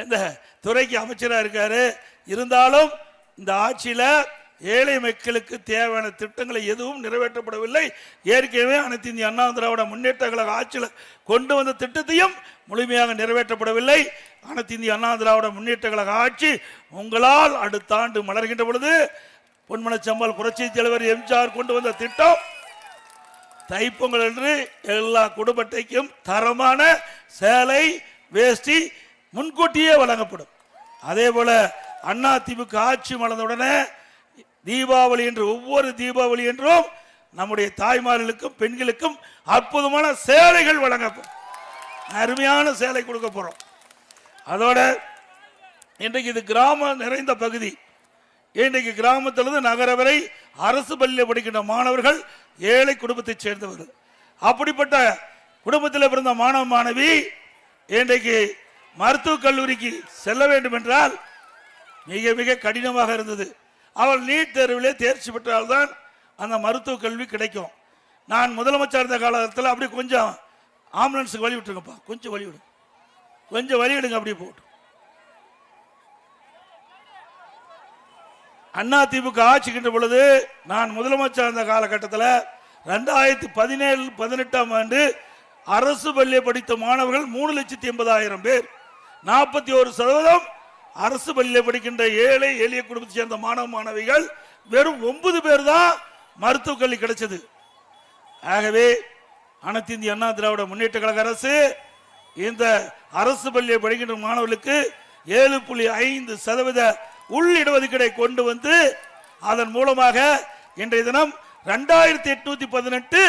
இந்த துறைக்கு அமைச்சராக இருக்காரு. இருந்தாலும் இந்த ஆட்சியில் ஏழை மக்களுக்கு தேவையான திட்டங்களை எதுவும் நிறைவேற்றப்படவில்லை. ஏற்கனவே அனைத்து இந்திய அண்ணா திராவிட முன்னேற்ற கழக ஆட்சியில் கொண்டு வந்த திட்டத்தையும் முழுமையாக நிறைவேற்றப்படவில்லை. அனைத்து இந்திய அண்ணா திராவிட முன்னேற்ற கழக ஆட்சி உங்களால் அடுத்த ஆண்டு மலர்கின்ற பொழுது பொன்மனச்சம்பாள் புரட்சி தலைவர் எம்ஜிஆர் கொண்டு வந்த திட்டம் தைப்பொங்கல் என்று எல்லா குடும்பத்தைக்கும் தரமான சேலை வேஷ்டி முன்கூட்டியே வழங்கப்படும். அதே போல அண்ணா திமுக ஆட்சி மலர்ந்தவுடனே தீபாவளி என்று ஒவ்வொரு தீபாவளி என்றும் நம்முடைய தாய்மார்களுக்கும் பெண்களுக்கும் அற்புதமான சேலைகள் வழங்கப்படும். அருமையான சேலை கொடுக்க போறோம். அதோட இன்றைக்கு இது கிராமம் நிறைந்த பகுதி. இன்றைக்கு கிராமத்திலிருந்து நகர வரை அரசு பள்ளியில் படிக்கின்ற மாணவர்கள் ஏழை குடும்பத்தை சேர்ந்தவர்கள். அப்படிப்பட்ட குடும்பத்தில் பிறந்த மாணவ மாணவி இன்றைக்கு மருத்துவக் கல்லூரிக்கு செல்ல வேண்டும் என்றால் மிக மிக கடினமாக இருந்தது. அவள் நீட் தேர்விலே தேர்ச்சி பெற்றால்தான் அந்த மருத்துவ கல்வி கிடைக்கும். நான் முதலமைச்சர் இருந்த காலத்தில் அப்படி கொஞ்சம் ஆம்புலன்ஸுக்கு வழி விட்டுருங்கப்பா, கொஞ்சம் வழி விடுங்க, கொஞ்சம் வழி விடுங்க. அப்படி போட்டு அண்ணா திமுக ஆட்சிக்கின்ற பொழுது நான் முதலமைச்சர் இருந்த காலகட்டத்தில் 2017-18 ஆண்டு அரசு பள்ளியை படித்த மாணவர்கள் 3,80,000 பேர். 41% அரசு பள்ளியில் படிக்கின்ற ஏழை எளிய குடும்பத்தை சேர்ந்த மாணவ மாணவிகள் வெறும் 9 பேர் தான் மருத்துவக் கல்வி கிடைச்சது. ஆகவே அனைத்து இந்திய அண்ணா திராவிட முன்னேற்ற கழக அரசு இந்த அரசு பள்ளியை படிக்கின்ற மாணவர்களுக்கு 7.5% உள் இடஒதுக்கீடை கொண்டு வந்து அதன் மூலமாக இன்றைய தினம் 2818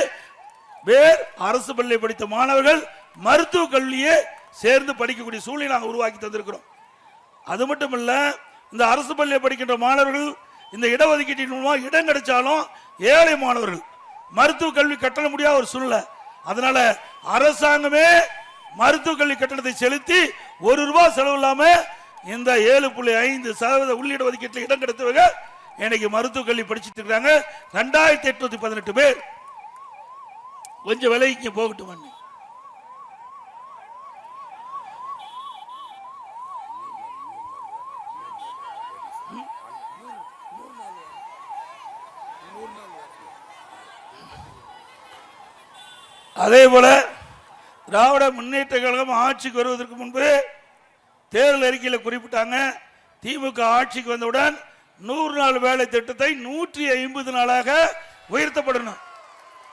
பேர் அரசு பள்ளியை படித்த மாணவர்கள் மருத்துவக் கல்வியை சேர்ந்து படிக்கக்கூடிய சூழ்நிலை நாங்கள் உருவாக்கி தந்திருக்கிறோம். அது மட்டும் இல்ல, இந்த அரசு பள்ளியை படிக்கின்ற மாணவர்கள் இந்த இடஒதுக்கீட்டின் மூலமாக இடம் கிடைச்சாலும் ஏழை மாணவர்கள் மருத்துவ கல்வி கட்டண முடியாத ஒரு சூழ்நிலை. அதனால அரசாங்கமே மருத்துவ கல்வி கட்டணத்தை செலுத்தி ₹1 செலவு இல்லாம இந்த 7.5% உள்ளிட ஒதுக்கீட்டில் இடம் கிடைத்தவங்க இன்னைக்கு மருத்துவ கல்வி படிச்சுட்டு இருக்காங்க. 2818 பேர். கொஞ்சம் விலைக்கு போகட்டும். அதே போல திராவிட முன்னேற்ற கழகம் ஆட்சிக்கு வருவதற்கு முன்பு தேர்தல் அறிக்கையில் குறிப்பிட்டாங்க, திமுக ஆட்சிக்கு வந்தவுடன் 100 நாள் வேலை திட்டத்தை 150 நாளாக உயர்த்தப்படணும்.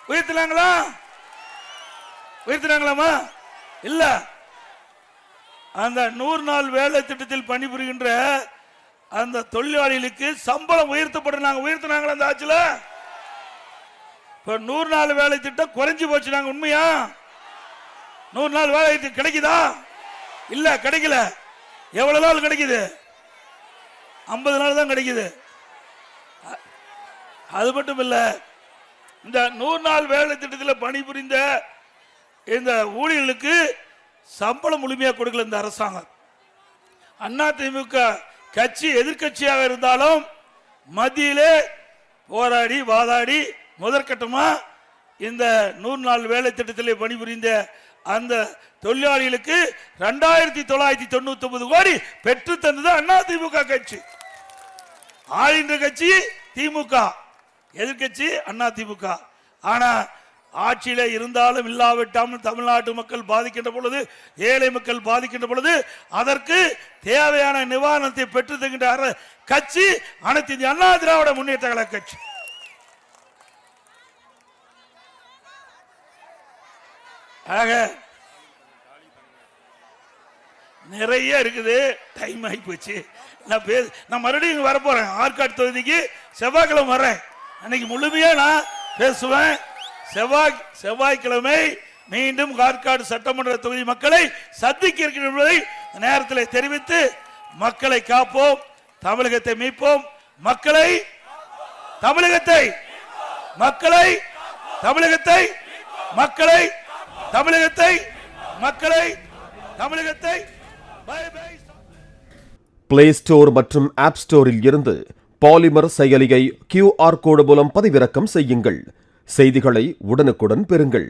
உயர்த்தினாங்களா? உயர்த்தினாங்களாமா? இல்ல. அந்த 100 நாள் வேலை திட்டத்தில் பணிபுரிகின்ற அந்த தொழிலாளிகளுக்கு சம்பளம் உயர்த்தப்படும். உயர்த்தினாங்களா அந்த ஆட்சியில்? 100 நாள் வேலை திட்டம் குறைஞ்சு போச்சு. நாங்க உண்மையா 100 நாள் வேலை திட்டம் கிடைக்குதா? இல்ல, கிடைக்கல. எவ்வளவு நாள் கிடைக்குது? 50 நாள் தான் கிடைக்குது. அது மட்டும் இல்ல, இந்த 100 நாள் வேலை திட்டத்தில் பணிபுரிந்த இந்த ஊழியர்களுக்கு சம்பளம் முழுமையா கொடுக்கல இந்த அரசாங்கம். அண்ணா திமுக கட்சி எதிர்கட்சியாக இருந்தாலும் மத்தியிலே போராடி வாதாடி முதற்கட்டமா இந்த 100 நாள் வேலை திட்டத்திலே பணிபுரிந்த அந்த தொழிலாளிகளுக்கு 2999 கோடி பெற்று தந்தது அண்ணா திமுக கட்சி. ஆளுகின்ற கட்சி திமுக, எதிர்கட்சி அண்ணா திமுக. ஆனா ஆட்சியில இருந்தாலும் இல்லாவிட்டாலும் தமிழ்நாட்டு மக்கள் பாதிக்கின்ற பொழுது, ஏழை மக்கள் பாதிக்கின்ற பொழுது அதற்கு தேவையான நிவாரணத்தை பெற்று தருகின்ற கட்சி அனைத்து இந்திய அண்ணா திராவிட முன்னேற்ற கழக கட்சி. ஆக நிறைய இருக்குது. டைம் ஆகி போச்சு. நான் மறுபடியும் வர போறேன். ஆற்காடு தொகுதிக்கு செவ்வாய்க்கிழமை வரேன். அன்னைக்கு முழுமையா நான் பேசுவேன். செவ்வாய்க்கிழமை மீண்டும் ஆற்காடு சட்டமன்ற தொகுதி மக்களை சந்திக்க இருக்கிற என்பதை நேரத்தில் தெரிவித்து, மக்களை காப்போம், தமிழகத்தை மீட்போம், மக்களை தமிழகத்தை மக்களை தமிழகத்தை மக்களை தமிழகத்தை மக்களை தமிழகத்தை பிளே ஸ்டோர் மற்றும் ஆப் ஸ்டோரில் இருந்து பாலிமர் செயலியை QR கோடு மூலம் பதிவிறக்கம் செய்யுங்கள். செய்திகளை உடனுக்குடன் பெறுங்கள்.